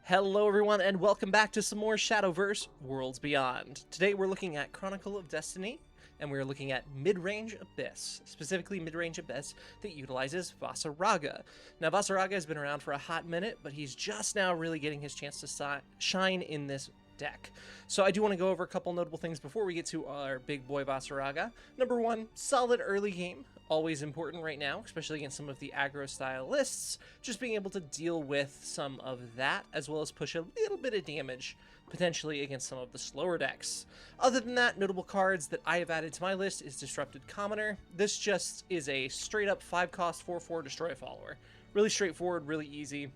Hello everyone and welcome back to some more Shadowverse Worlds Beyond. Today we're looking at Chronicle of Destiny, and we're looking at MidRange Abyss, specifically MidRange Abyss that utilizes Vaseraga. Now Vaseraga has been around for a hot minute, but he's just now really getting his chance to shine in this deck. So I do want to go over a couple notable things before we get to our big boy Vaseraga. Number one, solid early game. Always important right now, especially against some of the aggro style lists. Just being able to deal with some of that, as well as push a little bit of damage, potentially against some of the slower decks. Other than that, notable cards that I have added to my list is Disrupted Commoner. This just is a straight up 5-cost 4/4 destroy a follower. Really straightforward, really easy.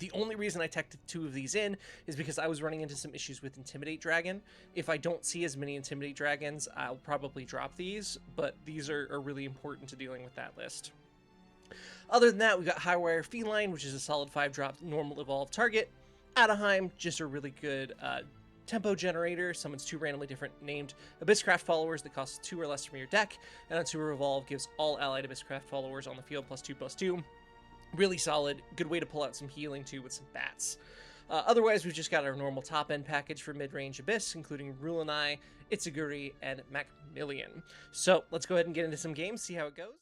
The only reason I teched two of these in is because I was running into some issues with Intimidate Dragon. If I don't see as many Intimidate Dragons, I'll probably drop these, but these are really important to dealing with that list. Other than that, we've got Highwire Feline, which is a solid 5-drop normal evolved target. Adaheim, just a really good tempo generator, summons 2 randomly different named Abysscraft followers that cost 2 or less from your deck, and on 2 Revolve gives all allied Abysscraft followers on the field +2/+2. Really solid, good way to pull out some healing too with some bats. Otherwise, we've just got our normal top-end package for MidRange Abyss, including Rulanai, Itsuguri, and Macmillian. So let's go ahead and get into some games, see how it goes.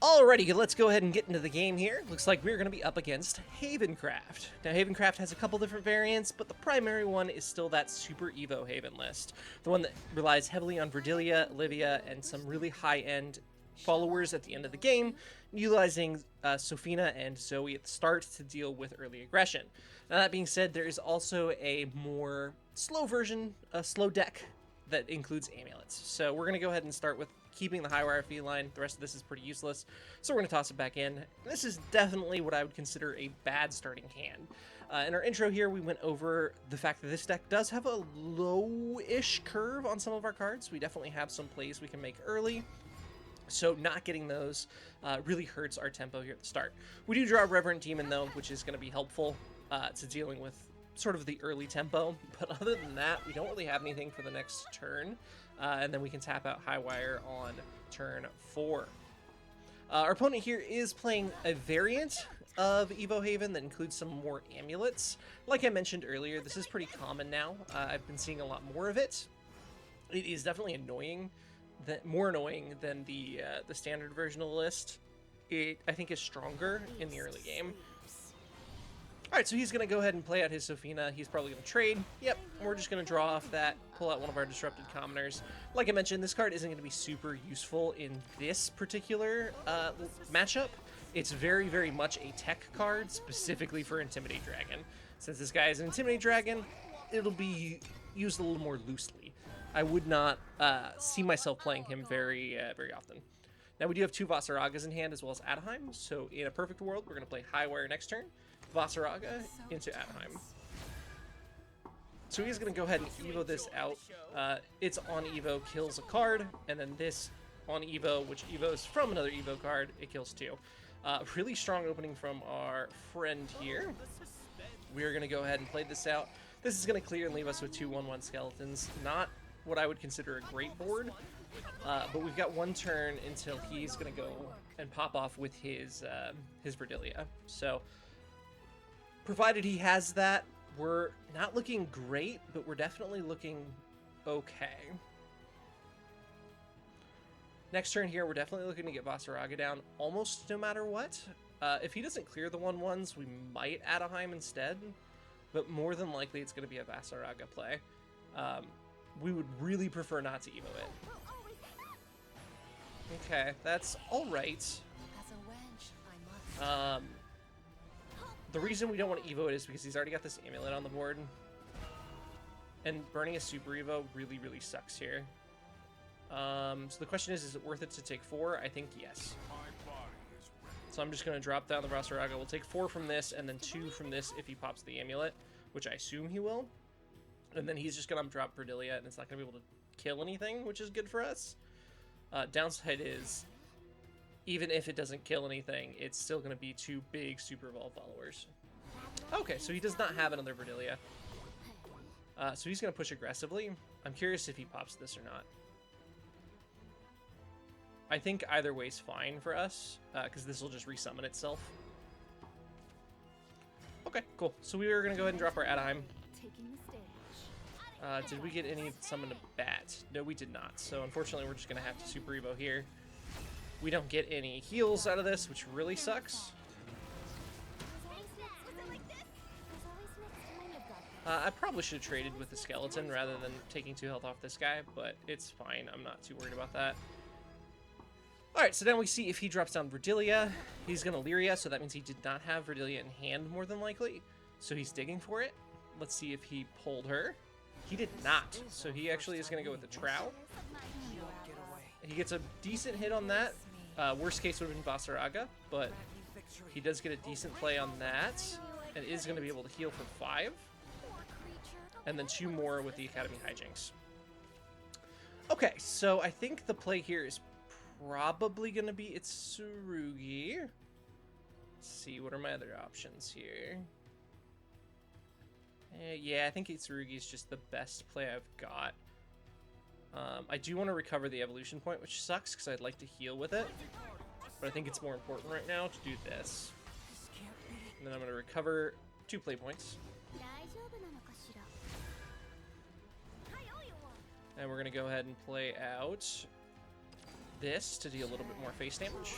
Alrighty, let's go ahead and get into the game here. Looks like we're going to be up against Havencraft. Now, Havencraft has a couple different variants, but the primary one is still that Super Evo Haven list. The one that relies heavily on Verdilia, Olivia, and some really high-end followers at the end of the game, utilizing Sophina and Zoe at the start to deal with early aggression. Now that being said, there is also a more slow version, a slow deck that includes amulets. So we're going to go ahead and start with keeping the Highwire Feline. The rest of this is pretty useless, so we're going to toss it back in. This is definitely what I would consider a bad starting hand. In our intro here, we went over the fact that this deck does have a low-ish curve on some of our cards. We definitely have some plays we can make early, so not getting those really hurts our tempo here at the start. We do draw Reverend Demon, though, which is going to be helpful to dealing with sort of the early tempo. But other than that, we don't really have anything for the next turn. And then we can tap out Highwire on turn 4. Our opponent here is playing a variant of Evo Haven that includes some more amulets. Like I mentioned earlier, this is pretty common now. I've been seeing a lot more of it. It is definitely annoying. More annoying than the standard version of the list. It, I think, is stronger in the early game. Alright, so he's going to go ahead and play out his Sophina. He's probably going to trade. Yep, we're just going to draw off that, pull out one of our Disrupted Commoners. Like I mentioned, this card isn't going to be super useful in this particular matchup. It's very, very much a tech card, specifically for Intimidate Dragon. Since this guy is an Intimidate Dragon, it'll be used a little more loosely. I would not see myself playing him very often. Now, we do have 2 Vaseragas in hand as well as Adaheim, so in a perfect world, we're going to play Highwire next turn, Vaseraga into Adaheim. So he's going to go ahead and Evo this out. It's on Evo, kills a card, and then this on Evo, which Evos from another Evo card, it kills 2. Really strong opening from our friend here. We are going to go ahead and play this out. This is going to clear and leave us with 2 1/1 skeletons. Not what I would consider a great board, but we've got 1 turn until he's going to go and pop off with his Verdilia. So, provided he has that, we're not looking great, but we're definitely looking okay. Next turn here, we're definitely looking to get Vaseraga down almost no matter what. If he doesn't clear the 1/1s, we might Adaheim instead, but more than likely it's going to be a Vaseraga play. We would really prefer not to Evo it. Okay, that's alright. The reason we don't want to Evo it is because he's already got this amulet on the board. And burning a Super Evo really, really sucks here. So the question is it worth it to take 4? I think yes. So I'm just going to drop down the Vaseraga. We'll take 4 from this, and then 2 from this if he pops the amulet, which I assume he will. And then he's just going to drop Verdilia, and it's not going to be able to kill anything, which is good for us. Downside is, even if it doesn't kill anything, it's still going to be 2 big Super Evolved followers. Okay, so he does not have another Verdilia. So he's going to push aggressively. I'm curious if he pops this or not. I think either way's fine for us, because this will just resummon itself. Okay, cool. So we were going to go ahead and drop our Anaheim. Did we get any summon to bat? No, we did not. So unfortunately, we're just going to have to Super Evo here. We don't get any heals out of this, which really sucks. I probably should have traded with the skeleton rather than taking 2 health off this guy, but it's fine. I'm not too worried about that. Alright, so now we see if he drops down Verdilia. He's going to Lyria, so that means he did not have Verdilia in hand more than likely. So he's digging for it. Let's see if he pulled her. He did not, so he actually is going to go with the Trow. He gets a decent hit on that. Worst case would have been Vaseraga, but he does get a decent play on that, and is going to be able to heal for 5. And then 2 more with the Academy Hijinks. Okay, so I think the play here is probably going to be Itsurugi. Let's see, what are my other options here? Yeah, I think Itsurugi is just the best play I've got. I do want to recover the evolution point, which sucks because I'd like to heal with it. But I think it's more important right now to do this. And then I'm going to recover 2 play points. And we're going to go ahead and play out this to deal a little bit more face damage.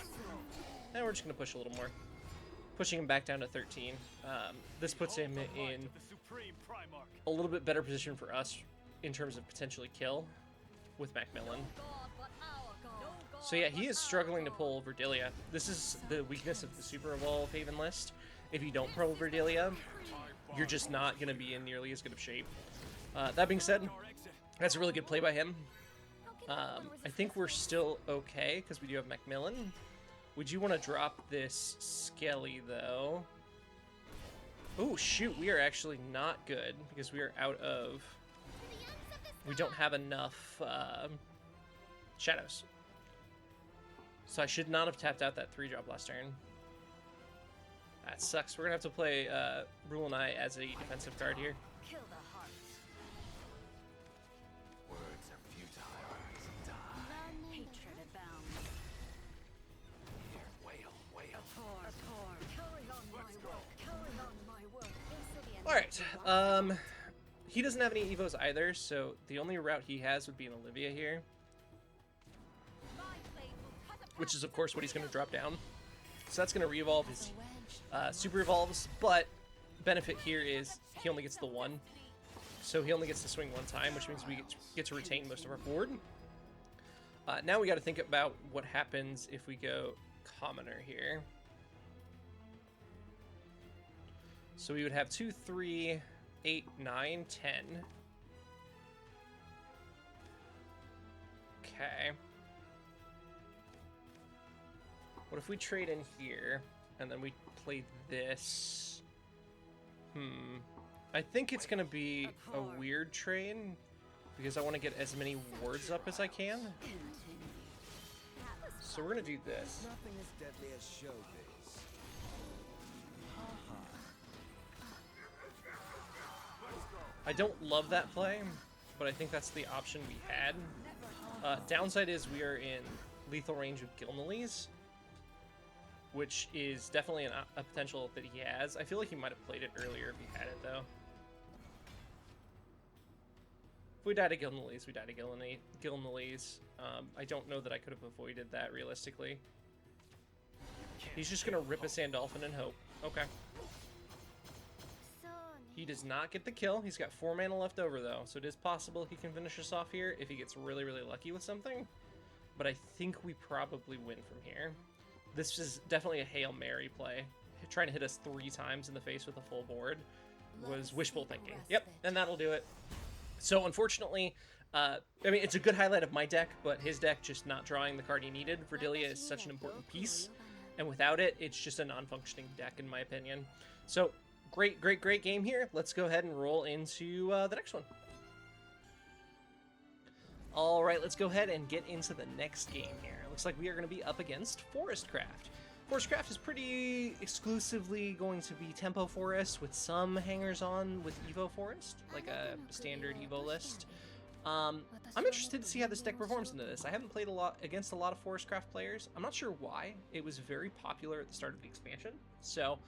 And we're just going to push a little more. Pushing him back down to 13. This puts him in a little bit better position for us in terms of potentially kill with Macmillan. So yeah, he is struggling to pull Verdilia. This is the weakness of the Super Evolve Haven list. If you don't pull Verdilia, you're just not going to be in nearly as good of shape. That being said, that's a really good play by him. I think we're still okay because we do have Macmillan. Would you want to drop this Skelly, though? Oh, shoot. We are actually not good because we are out of... We don't have enough shadows. So I should not have tapped out that 3-drop last turn. That sucks. We're going to have to play Rule and I as a defensive card here. Alright, he doesn't have any Evos either, so the only route he has would be an Olivia here. Which is, of course, what he's going to drop down. So that's going to re-evolve his Super Evolves, but benefit here is he only gets the 1. So he only gets to swing 1 time, which means we get to retain most of our board. Now we got to think about what happens if we go Commoner here. So we would have 2, 3, 8, 9, 10. Okay. What if we trade in here, and then we play this? I think it's going to be a weird trade, because I want to get as many wards up as I can. So we're going to do this. Nothing as deadly as showbiz. I don't love that play, but I think that's the option we had. Downside is we are in lethal range of Gilnelys, which is definitely a potential that he has. I feel like he might have played it earlier if he had it, though. If we died to Gilnelys, we died to Gilnelys. I don't know that I could have avoided that realistically. He's just going to rip a Sandolphin and hope. Okay. He does not get the kill. He's got 4 mana left over, though, so it is possible he can finish us off here if he gets really, really lucky with something. But I think we probably win from here. This is definitely a Hail Mary play. Trying to hit us 3 times in the face with a full board was wishful thinking. Yep, and that'll do it. So, unfortunately, I mean, it's a good highlight of my deck, but his deck just not drawing the card he needed. Verdilia is such an important piece, and without it, it's just a non-functioning deck, in my opinion. So, great game here. Let's go ahead and roll into the next one. All right, let's go ahead and get into the next game here. Looks like we are going to be up against Forestcraft. Forestcraft is pretty exclusively going to be Tempo Forest with some hangers-on with Evo Forest, like a standard Evo list. I'm interested to see how this deck performs into this. I haven't played against a lot of Forestcraft players. I'm not sure why. It was very popular at the start of the expansion, so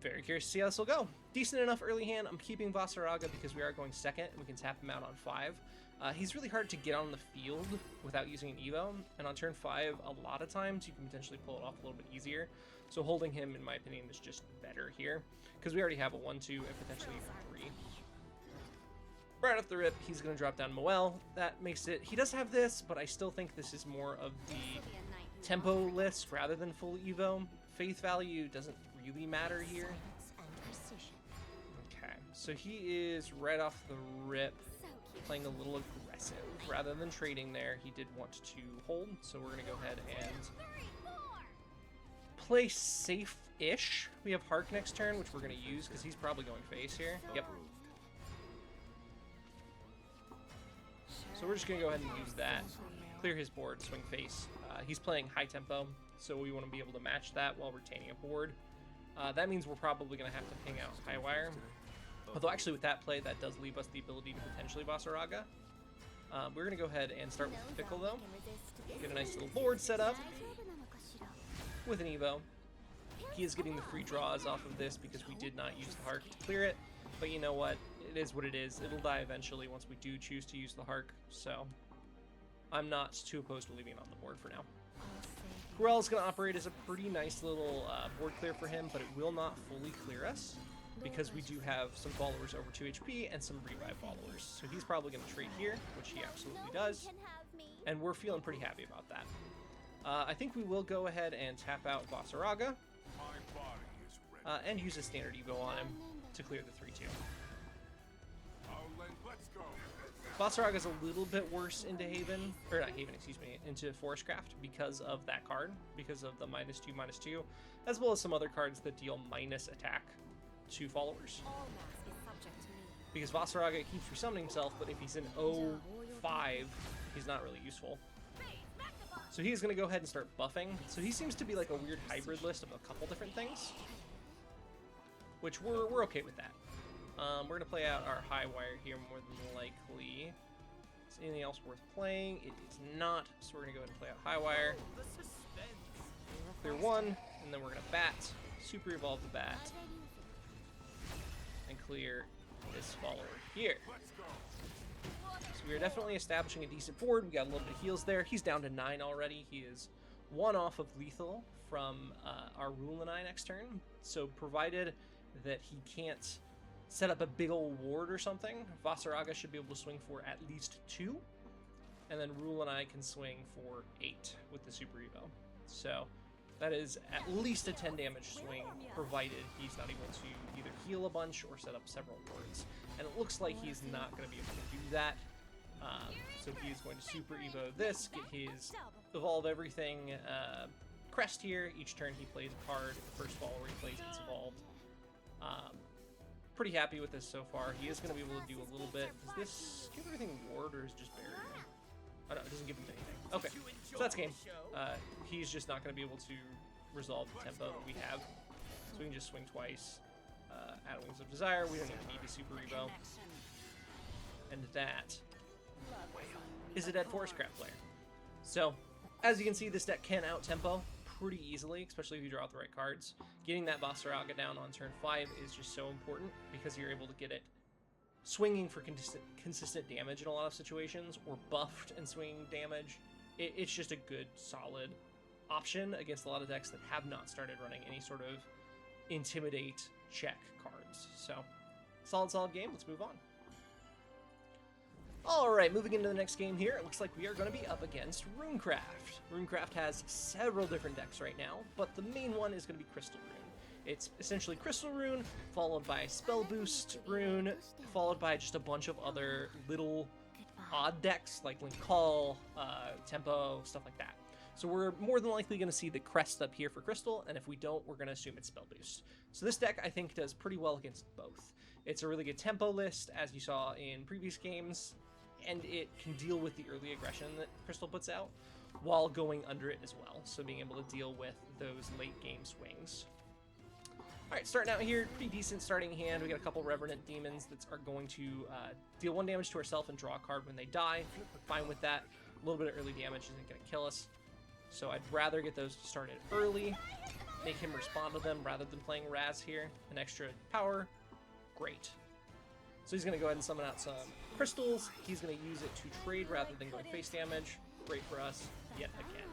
Very curious to see how this will go. Decent enough early hand. I'm keeping Vaseraga because we are going second, and we can tap him out on 5. He's really hard to get on the field without using an Evo, and on turn 5, a lot of times you can potentially pull it off a little bit easier. So holding him, in my opinion, is just better here, because we already have a 1-2 and potentially even 3. Right off the rip, he's going to drop down Moel. That makes it... He does have this, but I still think this is more of the tempo list rather than full Evo. Faith value doesn't really matter here. Okay, so he is right off the rip playing a little aggressive. Rather than trading there, he did want to hold, so we're going to go ahead and play safe-ish. We have Hark next turn, which we're going to use because he's probably going face here. Yep. So we're just going to go ahead and use that. Clear his board, swing face. He's playing high tempo, so we want to be able to match that while retaining a board. That means we're probably going to have to ping out Highwire. Although actually with that play, that does leave us the ability to potentially Vaseraga. We're going to go ahead and start with Fickle though. Get a nice little board set up with an Evo. He is getting the free draws off of this because we did not use the Hark to clear it. But you know what? It is what it is. It'll die eventually once we do choose to use the Hark. So I'm not too opposed to leaving it on the board for now. Corel is going to operate as a pretty nice little board clear for him, but it will not fully clear us because we do have some followers over 2 HP and some revive followers. So he's probably going to trade here, which he absolutely does, and we're feeling pretty happy about that. I think we will go ahead and tap out Vaseraga and use a standard Evo on him to clear the 3-2. Vaseraga is a little bit worse into Haven, or not Haven, excuse me, into Forestcraft because of that card, because of the -2/-2, as well as some other cards that deal minus attack to followers. Because Vaseraga keeps resummoning himself, but if he's in 0-5, he's not really useful. So he's going to go ahead and start buffing. So he seems to be like a weird hybrid list of a couple different things, which we're okay with that. We're going to play out our Highwire here more than likely. Is anything else worth playing? It is not, so we're going to go ahead and play out Highwire. Clear 1, and then we're going to bat, super evolve the bat, and clear this follower here. So we are definitely establishing a decent board. We got a little bit of heals there. He's down to 9 already. He is 1 off of lethal from our Rule and I next turn. So provided that he can't set up a big old ward or something, Vaseraga should be able to swing for at least 2, and then Rule and I can swing for 8 with the Super Evo. So that is at least a 10 damage swing, provided he's not able to either heal a bunch or set up several wards. And it looks like he's not going to be able to do that. So he is going to Super Evo this, get his Evolve Everything crest here. Each turn he plays a card. The first follower he plays gets evolved. Pretty happy with this so far. He is going to be able to do a little bit. Does this give everything ward or is just barrier? Oh no, it doesn't give him anything. Okay, so that's game. He's just not going to be able to resolve the tempo that we have. So we can just swing twice. Add Wings of Desire. We don't even need a Super Evo. And that is a dead Forestcraft player. So, as you can see, this deck can out-tempo pretty easily, especially if you draw out the right cards. Getting that Vaseraga down on turn 5 is just so important because you're able to get it swinging for consistent damage in a lot of situations, or buffed and swinging damage. It's just a good, solid option against a lot of decks that have not started running any sort of intimidate check cards. So, solid game. Let's move on. Alright, moving into the next game here, it looks like we are going to be up against Runecraft. Runecraft has several different decks right now, but the main one is going to be Crystal Rune. It's essentially Crystal Rune, followed by Spell Boost Rune, followed by just a bunch of other little odd decks, like Link Call, Tempo, stuff like that. So we're more than likely going to see the crest up here for Crystal, and if we don't, we're going to assume it's Spell Boost. So this deck, I think, does pretty well against both. It's a really good tempo list, as you saw in previous games, and it can deal with the early aggression that Crystal puts out, while going under it as well, so being able to deal with those late game swings. Alright, starting out here, pretty decent starting hand. We got a couple Revenant Demons that are going to deal 1 damage to ourselves and draw a card when they die. Fine with that. A little bit of early damage isn't going to kill us, so I'd rather get those started early. make him respond to them rather than playing Raz here. An extra power, great. So he's going to go ahead and summon out some crystals. He's going to use it to trade rather than going face damage. Great for us yet again.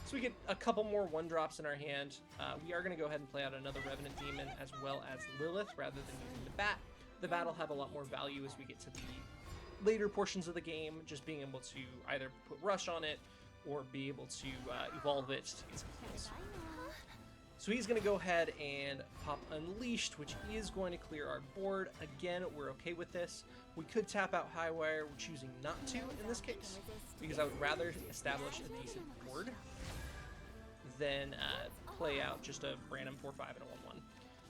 So we get a couple more 1-drops in our hand. We are going to go ahead and play out another Revenant Demon as well as Lilith rather than using the Bat. The Bat will have a lot more value as we get to the later portions of the game, just being able to either put Rush on it or be able to evolve it to get some heals. So he's going to go ahead and pop Unleashed, which is going to clear our board. Again, we're okay with this. We could tap out Highwire. We're choosing not to in this case, because I would rather establish a decent board than play out just a random 4-5 and a 1-1.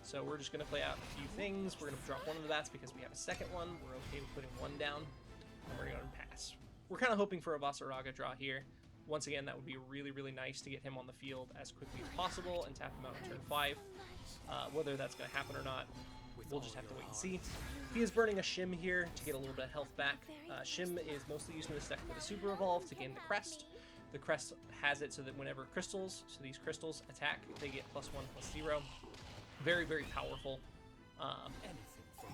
So we're just going to play out a few things. We're going to drop one of the bats because we have a second one. We're okay with putting one down, and we're going to pass. We're kind of hoping for a Vaseraga draw here. Once again, that would be really, really nice to get him on the field as quickly as possible and tap him out on turn 5. Whether that's going to happen or not, we'll just have to wait and see. He is burning a Shim here to get a little bit of health back. Shim is mostly used in this deck for the Super Evolve to gain the Crest. The Crest has it so that whenever crystals, so these crystals attack, they get +1/+0. Very, very powerful.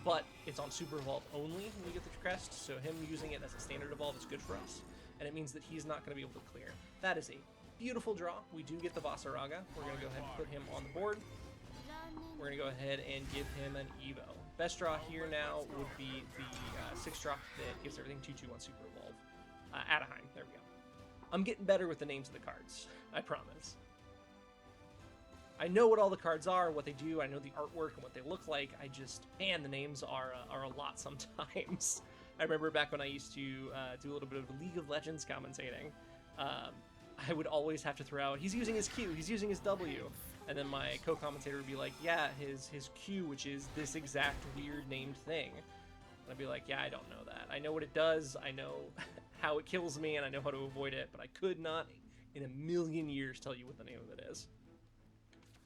But it's on Super Evolve only when we get the Crest, so him using it as a standard evolve is good for us. And it means that he's not going to be able to clear. That is a beautiful draw. We do get the Vaseraga. We're going to go ahead and put him on the board. We're going to go ahead and give him an Evo. Best draw here now would be the 6-drop that gives everything 2/2 on Super Evolve. Anaheim, there we go. I'm getting better with the names of the cards, I promise. I know what all the cards are, what they do, I know the artwork and what they look like. I just, man, the names are a lot sometimes. I remember back when I used to do a little bit of League of Legends commentating. I would always have to throw out, he's using his Q, he's using his W. And then my co-commentator would be like, yeah, his Q, which is this exact weird named thing. And I'd be like, yeah, I don't know that. I know what it does, I know how it kills me, and I know how to avoid it, but I could not in a million years tell you what the name of it is.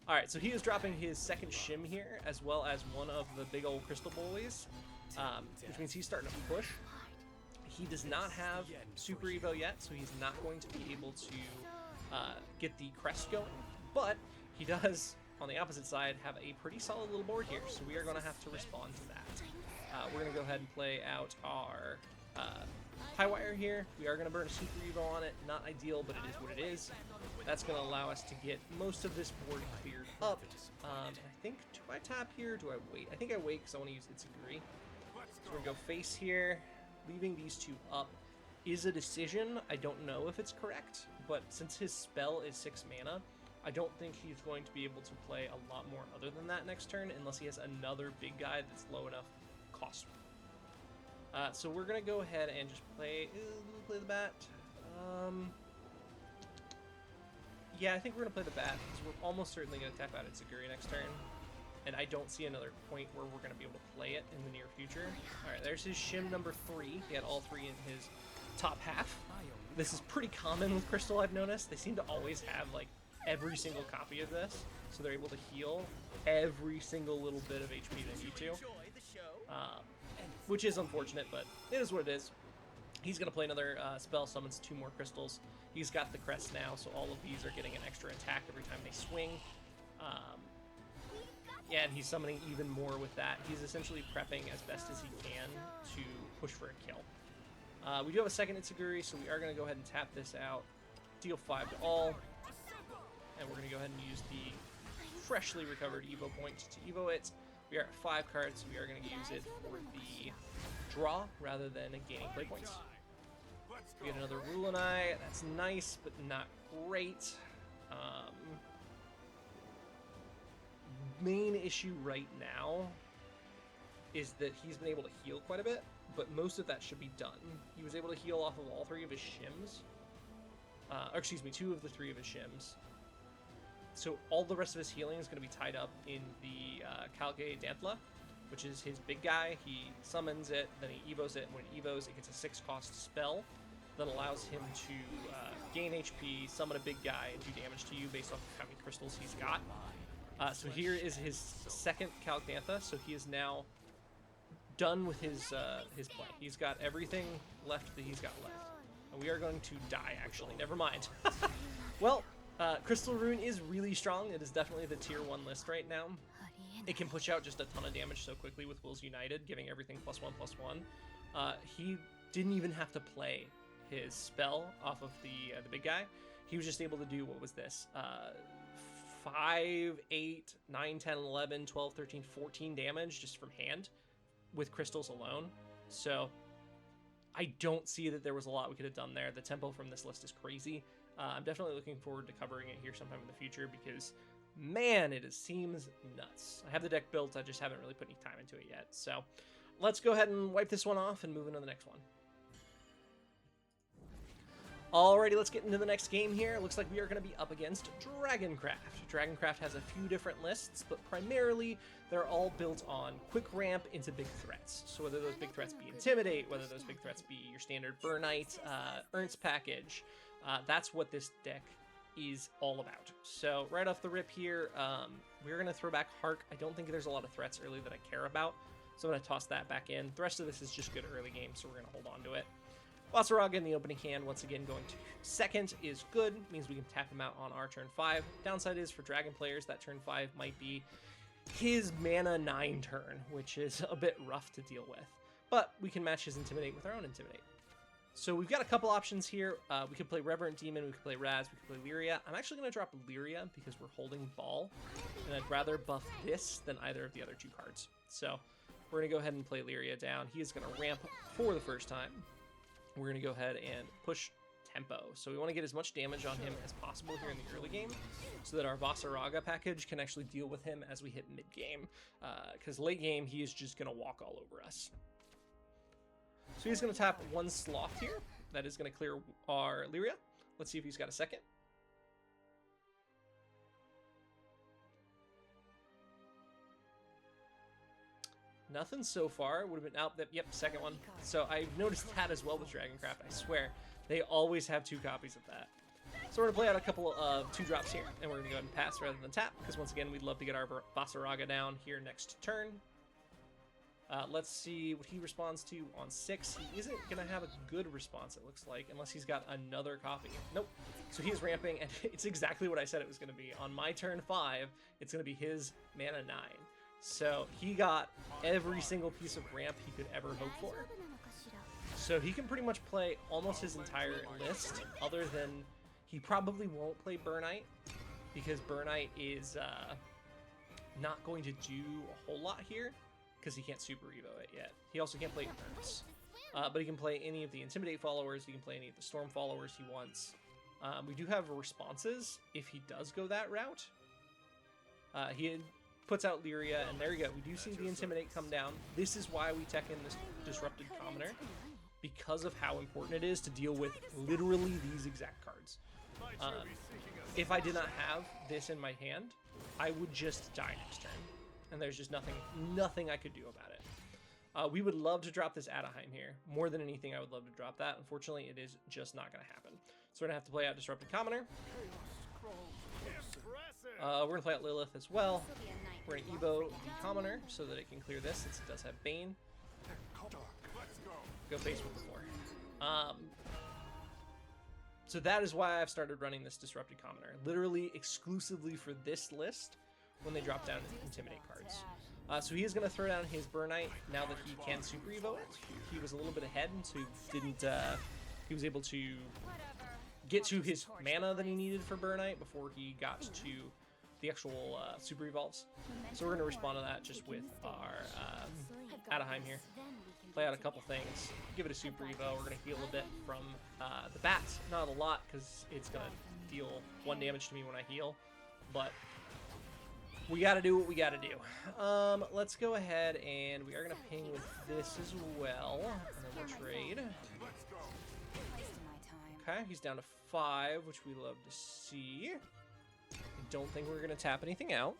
Alright, so he is dropping his second Shim here, as well as one of the big old crystal bullies, which means he's starting to push. He does not have Super Evo yet, so he's not going to be able to get the crest going, but he does, on the opposite side, have a pretty solid little board here, so we are going to have to respond to that. We're going to go ahead and play out our Highwire here. We are going to burn a Super Evo on it. Not ideal, but it is what it is. That's going to allow us to get most of this board cleared up. I think, do I tap here? Do I wait? I think I wait because I want to use Itsuguri. So we're going to go face here. Leaving these two up is a decision. I don't know if it's correct, but since his spell is 6 mana, I don't think he's going to be able to play a lot more other than that next turn unless he has another big guy that's low enough cost. So we're going to go ahead and just play the bat. Yeah, I think we're going to play the bat because we're almost certainly going to tap out Itsuguri next turn. And I don't see another point where we're going to be able to play it in the near future. Alright, there's his Shim number 3. He had all 3 in his top half. This is pretty common with Crystal, I've noticed. They seem to always have, like, every single copy of this. So they're able to heal every single little bit of HP they need to. Which is unfortunate, but it is what it is. He's going to play another spell, summons 2 more crystals. He's got the crest now, so all of these are getting an extra attack every time they swing. Yeah, and he's summoning even more with that. He's essentially prepping as best as he can to push for a kill. We do have a second Itsuguri, so we are going to go ahead and tap this out. Deal 5 to all. And we're going to go ahead and use the freshly recovered Evo point to Evo it. We are at 5 cards, so we are going to use it for the draw rather than gaining play points. We get another Rulanai. That's nice, but not great. Main issue right now is that he's been able to heal quite a bit, but most of that should be done. He was able to heal off of all 3 of his Shims. Or excuse me, 2 of the 3 of his Shims. So all the rest of his healing is going to be tied up in the Kalge Dantla, which is his big guy. He summons it, then he Evos it, and when it Evos, it gets a 6-cost spell that allows him to gain HP, summon a big guy, and do damage to you based off of how many crystals he's got. So here is his second Kalgantha, so he is now done with his play. He's got everything left that he's got left. And we are going to die, actually. Never mind. Well, Crystal Rune is really strong. It is definitely the tier 1 list right now. It can push out just a ton of damage so quickly with Wills United, giving everything +1/+1. He didn't even have to play his spell off of the big guy. He was just able to do, what was this? 5, 8, 9, 10, 11, 12, 13, 14 damage just from hand with crystals alone. So I don't see that there was a lot we could have done there. The tempo from this list is crazy. I'm definitely looking forward to covering it here sometime in the future because, man, it seems nuts. I have the deck built, I just haven't really put any time into it yet. So let's go ahead and wipe this one off and move into the next one. Alrighty, let's get into the next game here. Looks like we are going to be up against Dragoncraft. Dragoncraft has a few different lists, but primarily they're all built on quick ramp into big threats. So whether those big threats be Intimidate, whether those big threats be your standard Burnite, Ernst package, that's what this deck is all about. So right off the rip here, we're going to throw back Hark. I don't think there's a lot of threats early that I care about, so I'm going to toss that back in. The rest of this is just good early game, so we're going to hold on to it. Vaseraga in the opening hand, once again going to second, is good. Means we can tap him out on our turn 5. Downside is for Dragon players, that turn 5 might be his mana 9 turn, which is a bit rough to deal with. But we can match his Intimidate with our own Intimidate. So we've got a couple options here. We could play Reverent Demon, we could play Raz, we could play Lyria. I'm actually going to drop Lyria because we're holding Ball, and I'd rather buff this than either of the other 2 cards. So we're going to go ahead and play Lyria down. He is going to ramp for the first time. We're going to go ahead and push tempo. So we want to get as much damage on him as possible here in the early game so that our Vaseraga package can actually deal with him as we hit mid-game. Because late game, he is just going to walk all over us. So he's going to tap 1 Sloth here. That is going to clear our Lyria. Let's see if he's got a second. Nothing so far. Would have been out. Yep, second one. So I've noticed that as well with Dragoncraft. I swear, they always have 2 copies of that. So we're going to play out a couple of 2 drops here, and we're going to go ahead and pass rather than tap, because once again, we'd love to get our Vaseraga down here next turn. Let's see what he responds to on 6. He isn't going to have a good response, it looks like, unless he's got another copy. Nope. So he is ramping, and it's exactly what I said it was going to be. On my turn 5, it's going to be his mana 9. So he got every single piece of ramp he could ever hope for. So he can pretty much play almost his entire list, other than he probably won't play Burnite, because Burnite is not going to do a whole lot here, because he can't Super Evo it yet. He also can't play Ernst, but he can play any of the Intimidate followers, he can play any of the Storm followers he wants. We do have responses if he does go that route. He puts out Lyria, and there you go. We do see the Intimidate come down. This is why we tech in this Disrupted Commoner, because of how important it is to deal with literally these exact cards. If I did not have this in my hand, I would just die next turn, and there's just nothing I could do about it. We would love to drop this Adaheim here. More than anything, I would love to drop that. Unfortunately, it is just not going to happen. So we're going to have to play out Disrupted Commoner. We're going to play out Lilith as well. We're going to Evo the Commoner so that it can clear this, since it does have Bane. Go face with the 4. So that is why I've started running this Disrupted Commoner. Literally exclusively for this list when they drop down Intimidate cards. So he is going to throw down his Burnite now that he can Super Evo it. He was a little bit ahead, so he was able to get to his mana that he needed for Burnite before he got to the actual Super Evolves. So we're going to respond to that just with our Adaheim here. Play out a couple things, give it a Super Evo. We're going to heal a bit from the bats. Not a lot, because it's going to deal 1 damage to me when I heal, but we got to do what we got to do. Let's go ahead, and we are going to ping with this as well, and then we'll trade. Okay, he's down to 5, which we love to see. I don't think we're going to tap anything out.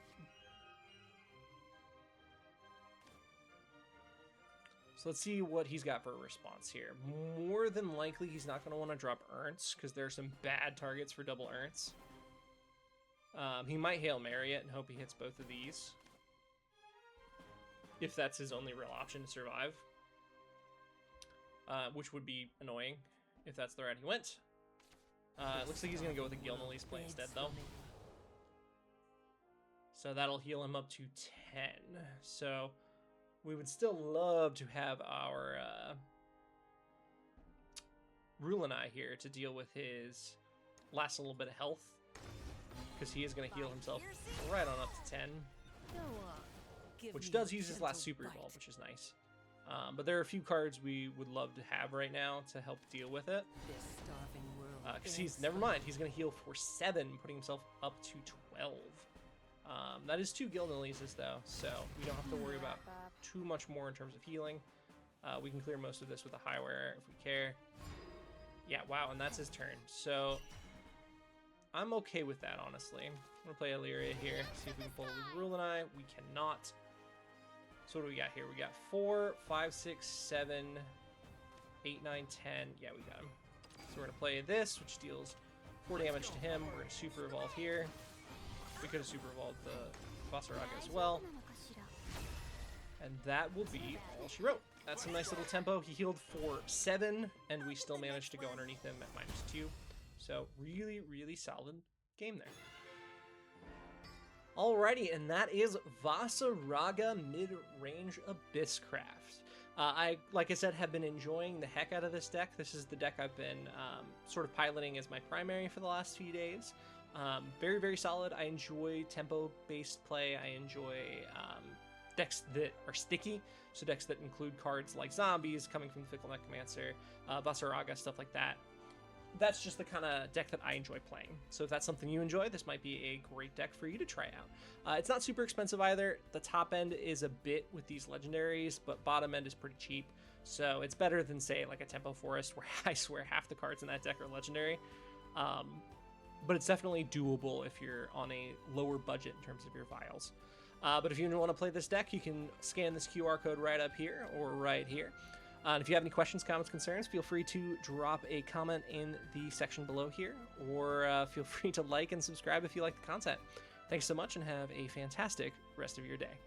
So let's see what he's got for a response here. More than likely, he's not going to want to drop Ernst, because there are some bad targets for double Ernst. He might Hail Mary it and hope he hits both of these, if that's his only real option to survive. Which would be annoying if that's the route he went. It looks like he's going to go with a Gilnalese play instead, though. So that'll heal him up to 10. So we would still love to have our Rulanai here to deal with his last little bit of health, because he is going to heal himself right on up to 10, which does use his last super evolve, which is nice. But there are a few cards we would love to have right now to help deal with it. Because he's, never mind, he's going to heal for 7, putting himself up to 12. That is 2 Gilnaleses though, so we don't have to worry about too much more in terms of healing. We can clear most of this with a high wire if we care. Yeah, wow, and that's his turn. So I'm okay with that, honestly. I'm gonna play Illyria here, see if we can pull Rulanai. We cannot. So what do we got here? We got 4, 5, 6, 7, 8, 9, 10. Yeah, we got him. So we're gonna play this, which deals 4 damage to him. We're gonna super evolve here. We could have super evolved the Vaseraga as well. And that will be all she wrote. That's some nice little tempo. He healed for 7, and we still managed to go underneath him at -2. So really, really solid game there. Alrighty, and that is Vaseraga MidRange Abysscraft. Like I said, have been enjoying the heck out of this deck. This is the deck I've been sort of piloting as my primary for the last few days. Very, very solid. I enjoy tempo-based play. I enjoy decks that are sticky, so decks that include cards like zombies coming from the Fickle Necromancer, Vaseraga, stuff like that. That's just the kind of deck that I enjoy playing. So if that's something you enjoy, this might be a great deck for you to try out. It's not super expensive either. The top end is a bit with these legendaries, but bottom end is pretty cheap. So it's better than, say, like a Tempo Forest, where I swear half the cards in that deck are legendary. But it's definitely doable if you're on a lower budget in terms of your vials. But if you want to play this deck, you can scan this QR code right up here or right here. And if you have any questions, comments, concerns, feel free to drop a comment in the section below here, or feel free to like and subscribe if you like the content. Thanks so much, and have a fantastic rest of your day.